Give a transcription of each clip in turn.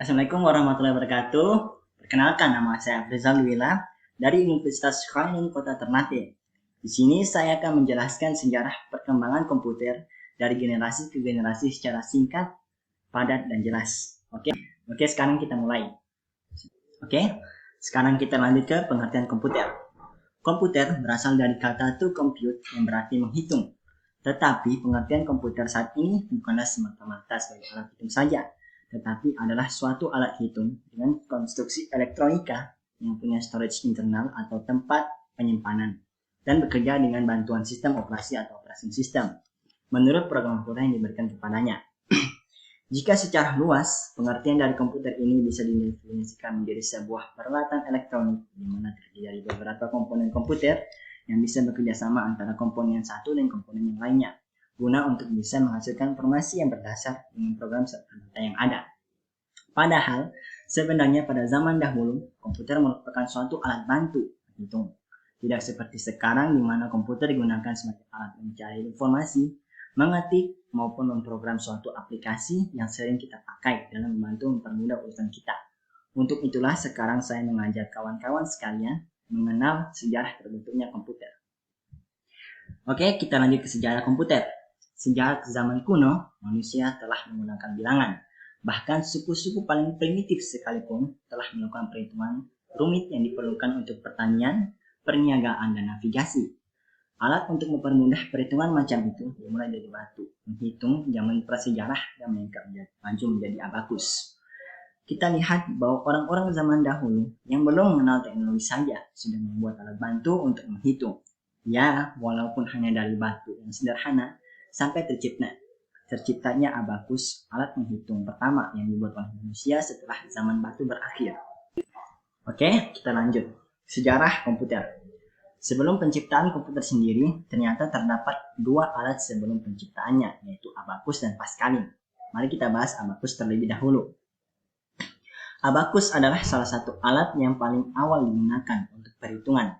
Assalamualaikum warahmatullahi wabarakatuh. Perkenalkan, nama saya Afrizal Wila dari Universitas Khairul Kota Ternate. Di sini saya akan menjelaskan sejarah perkembangan komputer dari generasi ke generasi secara singkat, padat, dan jelas. Oke, sekarang kita mulai. Oke, sekarang kita lanjut ke pengertian komputer. Komputer berasal dari kata to compute yang berarti menghitung. Tetapi pengertian komputer saat ini bukanlah semata-mata sebagai alat hitung saja, tetapi adalah suatu alat hitung dengan konstruksi elektronika yang punya storage internal atau tempat penyimpanan dan bekerja dengan bantuan sistem operasi atau operasi sistem menurut program komputer yang diberikan kepadanya. Jika secara luas, pengertian dari komputer ini bisa didefinisikan menjadi sebuah peralatan elektronik di mana terdiri dari beberapa komponen komputer yang bisa bekerja sama antara komponen satu dan komponen yang lainnya, guna untuk bisa menghasilkan informasi yang berdasar dengan program serta data yang ada. Padahal, sebenarnya pada zaman dahulu, komputer merupakan suatu alat bantu hitung. Tidak seperti sekarang di mana komputer digunakan sebagai alat mencari informasi, mengetik, maupun memprogram suatu aplikasi yang sering kita pakai dalam membantu mempermudah urusan kita. Untuk itulah sekarang saya mengajak kawan-kawan sekalian mengenal sejarah terbentuknya komputer. Oke, kita lanjut ke sejarah komputer. Sejak zaman kuno, manusia telah menggunakan bilangan. Bahkan suku-suku paling primitif sekalipun telah melakukan perhitungan rumit yang diperlukan untuk pertanian, perniagaan, dan navigasi. Alat untuk mempermudah perhitungan macam itu dimulai dari batu, menghitung zaman prasejarah dan maju menjadi abakus. Kita lihat bahwa orang-orang zaman dahulu yang belum mengenal teknologi saja sudah membuat alat bantu untuk menghitung. Ya, walaupun hanya dari batu yang sederhana, sampai terciptanya abakus, alat menghitung pertama yang dibuat oleh manusia setelah zaman batu berakhir. Oke, kita lanjut. Sejarah komputer. Sebelum penciptaan komputer sendiri, ternyata terdapat dua alat sebelum penciptaannya, yaitu abakus dan paskalin. Mari kita bahas abakus terlebih dahulu. Abakus adalah salah satu alat yang paling awal digunakan untuk perhitungan.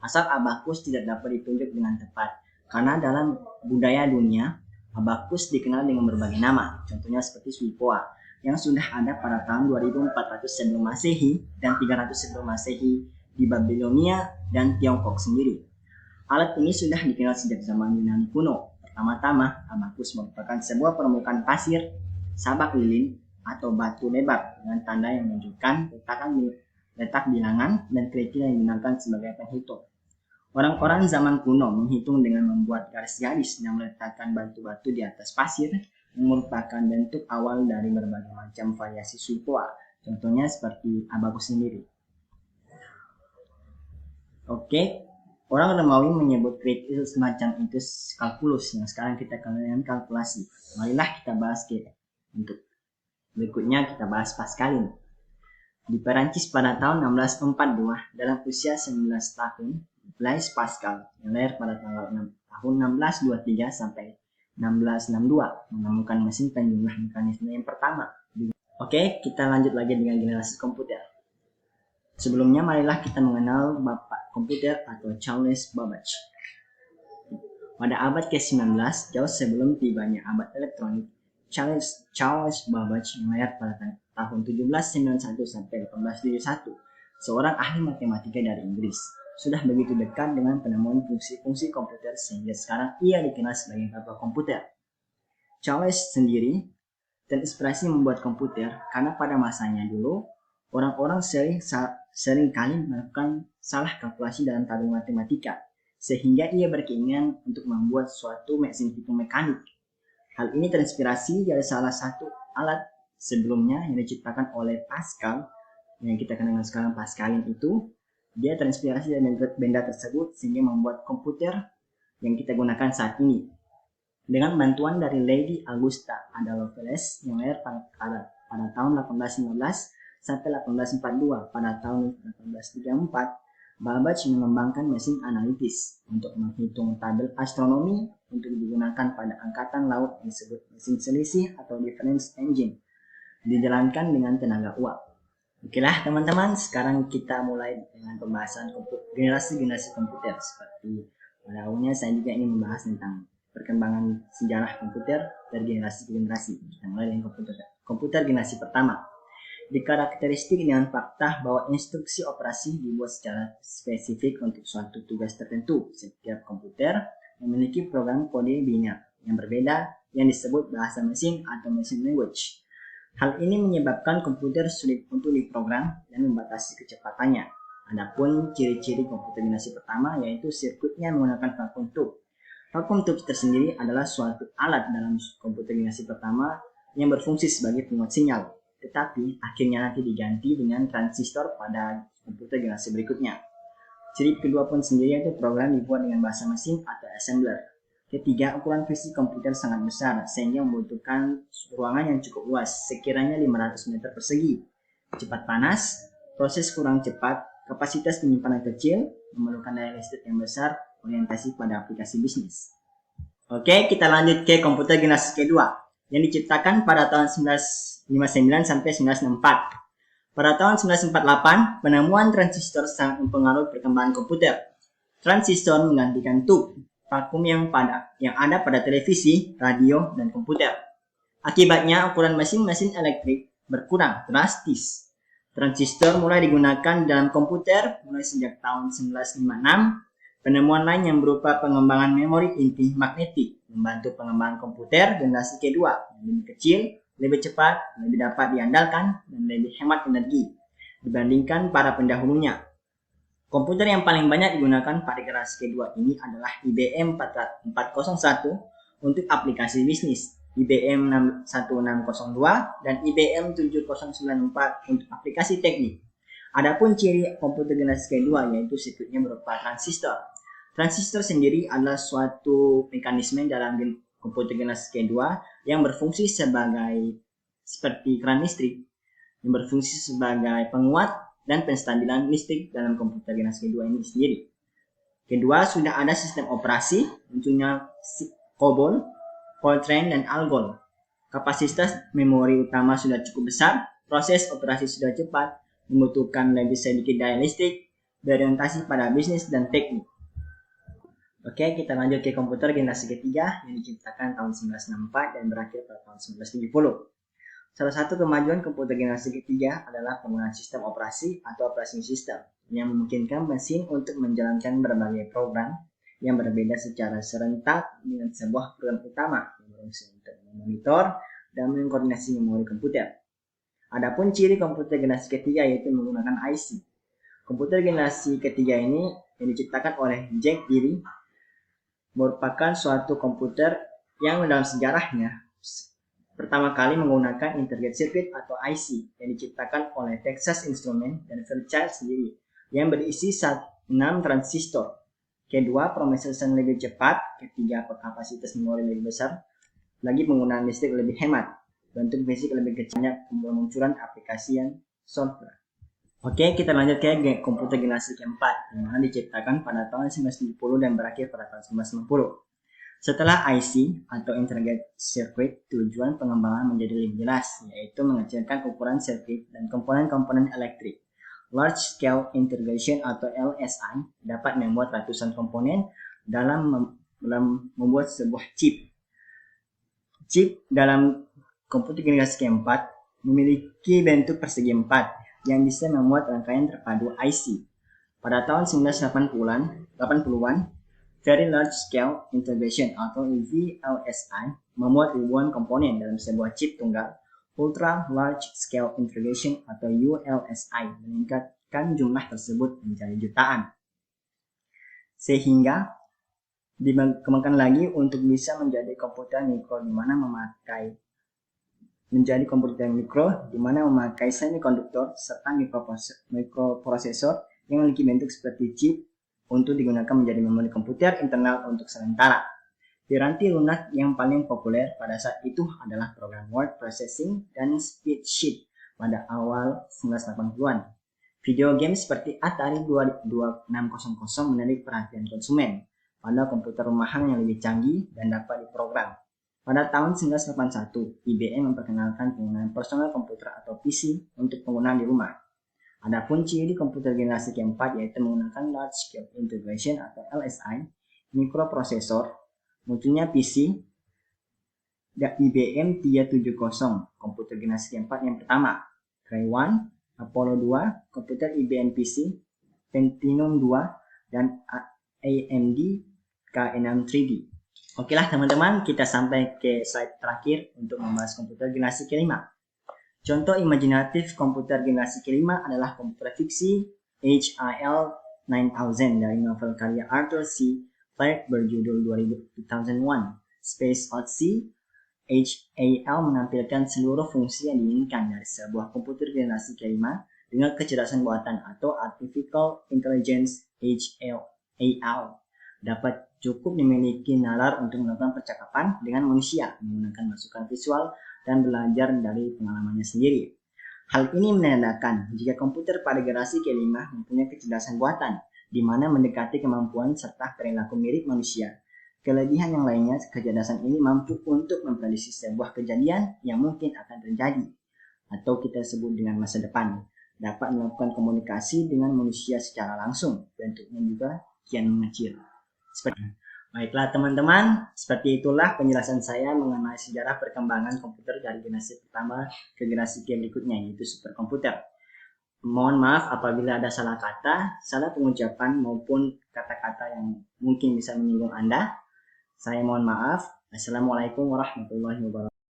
Asal abakus tidak dapat ditunjuk dengan tepat, karena dalam budaya dunia, abakus dikenal dengan berbagai nama, contohnya seperti Suipoa, yang sudah ada pada tahun 2400 sebelum Masehi dan 300 sebelum Masehi di Babilonia dan Tiongkok sendiri. Alat ini sudah dikenal sejak zaman Yunani kuno. Pertama-tama, abakus merupakan sebuah permukaan pasir, sabak lilin, atau batu lebar dengan tanda yang menunjukkan letak bilangan dan kerikil yang digunakan sebagai penghitung. Orang-orang zaman kuno menghitung dengan membuat garis-garis dan meletakkan batu-batu di atas pasir yang merupakan bentuk awal dari berbagai macam variasi Suipoa, contohnya seperti abakus sendiri. Oke, orang Romawi menyebut kerikil semacam itu kalkulus yang sekarang kita kenal dengan kalkulasi. Marilah kita bahas untuk berikutnya kita bahas paskalin. Di Perancis pada tahun 1642 dalam usia 19 tahun, Blaise Pascal yang lahir pada tahun 1623 sampai 1662 menemukan mesin penjumlah mekanisme yang pertama. Oke, kita lanjut lagi dengan generasi komputer. Sebelumnya marilah kita mengenal bapak komputer atau Charles Babbage. Pada abad ke-19, jauh sebelum tibanya abad elektronik, Charles Babbage lahir pada tahun 1791 sampai 1871, seorang ahli matematika dari Inggris. Sudah begitu dekat dengan penemuan fungsi-fungsi komputer sehingga sekarang ia dikenal sebagai bapak komputer. Charles sendiri terinspirasi membuat komputer karena pada masanya dulu orang-orang sering kali melakukan salah kalkulasi dalam tabel matematika, sehingga ia berkeinginan untuk membuat suatu mesin hitung mekanik. Hal ini terinspirasi dari salah satu alat sebelumnya yang diciptakan oleh Pascal, yang kita kenal sekarang Pascalin itu. Dia terinspirasi dari benda tersebut sehingga membuat komputer yang kita gunakan saat ini. Dengan bantuan dari Lady Augusta Ada Lovelace yang lahir pada tahun 1815 sampai 1842, pada tahun 1834, Babbage mengembangkan mesin analitis untuk menghitung tabel astronomi untuk digunakan pada angkatan laut yang disebut mesin selisih atau difference engine, dijalankan dengan tenaga uap. Okelah teman-teman, sekarang kita mulai dengan pembahasan generasi-generasi komputer. Seperti pada awalnya saya juga ingin membahas tentang perkembangan sejarah komputer dari generasi ke generasi. Kita mulai dengan komputer generasi pertama. dikarakteristik dengan fakta bahwa instruksi operasi dibuat secara spesifik untuk suatu tugas tertentu. Setiap komputer memiliki program kode biner yang berbeda yang disebut bahasa mesin atau machine language. Hal ini menyebabkan komputer sulit untuk diprogram dan membatasi kecepatannya. Adapun ciri-ciri komputer generasi pertama yaitu sirkuitnya menggunakan vacuum tube. Vacuum tube tersendiri adalah suatu alat dalam komputer generasi pertama yang berfungsi sebagai penguat sinyal, tetapi akhirnya nanti diganti dengan transistor pada komputer generasi berikutnya. Ciri kedua pun sendiri yaitu program dibuat dengan bahasa mesin atau assembler. Ketiga, ukuran fisik komputer sangat besar sehingga membutuhkan ruangan yang cukup luas, sekiranya 500 meter persegi. Cepat panas, proses kurang cepat, kapasitas penyimpanan kecil, memerlukan daya listrik yang besar, orientasi pada aplikasi bisnis. Oke, kita lanjut ke komputer generasi kedua yang diciptakan pada tahun 1959 sampai 1964. Pada tahun 1948, penemuan transistor sangat mempengaruhi perkembangan komputer. Transistor menggantikan tube vakum yang ada pada televisi, radio, dan komputer. Akibatnya, ukuran mesin-mesin elektrik berkurang drastis. Transistor mulai digunakan dalam komputer mulai sejak tahun 1956. Penemuan lain yang berupa pengembangan memori inti magnetik membantu pengembangan komputer generasi kedua yang lebih kecil, lebih cepat, lebih dapat diandalkan, dan lebih hemat energi dibandingkan para pendahulunya. Komputer yang paling banyak digunakan pada generasi kedua ini adalah IBM 401 untuk aplikasi bisnis, IBM 1602 dan IBM 7094 untuk aplikasi teknik. Adapun ciri komputer generasi kedua yaitu sirkuitnya berupa transistor. Transistor sendiri adalah suatu mekanisme dalam komputer generasi kedua yang berfungsi seperti keran listrik, yang berfungsi sebagai penguat dan penstabilan listrik dalam komputer generasi kedua ini sendiri. Kedua, sudah ada sistem operasi, tentunya COBOL, Fortran, dan ALGOL. Kapasitas memori utama sudah cukup besar, proses operasi sudah cepat, membutuhkan lebih sedikit daya listrik, berorientasi pada bisnis dan teknik. Oke, kita lanjut ke komputer generasi ketiga yang diciptakan tahun 1964 dan berakhir pada tahun 1970. Salah satu kemajuan komputer generasi ketiga adalah penggunaan sistem operasi atau operating system yang memungkinkan mesin untuk menjalankan berbagai program yang berbeda secara serentak dengan sebuah program utama yang berfungsi untuk memonitor dan mengkoordinasi memori komputer. Adapun ciri komputer generasi ketiga yaitu menggunakan IC. Komputer generasi ketiga ini yang diciptakan oleh Jack Deary merupakan suatu komputer yang dalam sejarahnya pertama kali menggunakan integrated circuit atau IC yang diciptakan oleh Texas Instruments dan Fairchild sendiri yang berisi 6 transistor. Kedua, pemrosesan lebih cepat. Ketiga, kapasitas memori lebih besar. Lagi penggunaan listrik lebih hemat. Bentuk fisik lebih kecil, kemunculan aplikasi yang software. Oke, kita lanjut ke komputer generasi keempat yang mana diciptakan pada tahun 1970 dan berakhir pada tahun 1990. Setelah IC atau Integrated Circuit, tujuan pengembangan menjadi lebih jelas, yaitu mengecilkan ukuran sirkuit dan komponen-komponen elektrik. Large Scale Integration atau LSI dapat membuat ratusan komponen dalam membuat sebuah chip. Chip dalam komputer generasi keempat memiliki bentuk persegi 4 yang bisa membuat rangkaian terpadu IC. Pada tahun 1980-an, Very Large Scale Integration atau VLSI memuat ribuan komponen dalam sebuah chip tunggal. Ultra Large Scale Integration atau ULSI meningkatkan jumlah tersebut menjadi jutaan. Sehingga dikembangkan lagi untuk bisa menjadi komputer mikro di mana memakai semikonduktor serta mikroprosesor yang memiliki bentuk seperti chip untuk digunakan menjadi memori komputer internal untuk sementara. Piranti lunak yang paling populer pada saat itu adalah program word processing dan spreadsheet pada awal 1980-an. Video game seperti Atari 2600 menarik perhatian konsumen pada komputer rumahan yang lebih canggih dan dapat diprogram. Pada tahun 1981, IBM memperkenalkan penggunaan personal komputer atau PC untuk penggunaan di rumah. Adapun ciri komputer generasi keempat yaitu menggunakan Large Scale Integration atau LSI, mikroprosesor, munculnya PC, dan IBM 370, komputer generasi keempat yang pertama. Cray 1, Apollo 2, komputer IBM PC, Pentium 2, dan AMD K6 3D. Oke lah teman-teman, kita sampai ke slide terakhir untuk membahas komputer generasi kelima. Contoh imajinatif komputer generasi kelima adalah komputer fiksi HAL 9000 dari novel karya Arthur C. Clarke berjudul 2001 Space Odyssey. HAL menampilkan seluruh fungsi yang diinginkan dari sebuah komputer generasi kelima dengan kecerdasan buatan atau Artificial Intelligence. HAL dapat cukup dimiliki nalar untuk melakukan percakapan dengan manusia menggunakan masukan visual dan belajar dari pengalamannya sendiri. Hal ini menandakan jika komputer pada generasi kelima mempunyai kecerdasan buatan, di mana mendekati kemampuan serta perilaku mirip manusia. Kelebihan yang lainnya, kecerdasan ini mampu untuk memprediksi sebuah kejadian yang mungkin akan terjadi, atau kita sebut dengan masa depan. Dapat melakukan komunikasi dengan manusia secara langsung, bentuknya juga kian mengecil. Baiklah teman-teman, seperti itulah penjelasan saya mengenai sejarah perkembangan komputer dari generasi pertama ke generasi berikutnya, yaitu superkomputer. Mohon maaf apabila ada salah kata, salah pengucapan maupun kata-kata yang mungkin bisa menyinggung Anda. Saya mohon maaf. Assalamualaikum warahmatullahi wabarakatuh.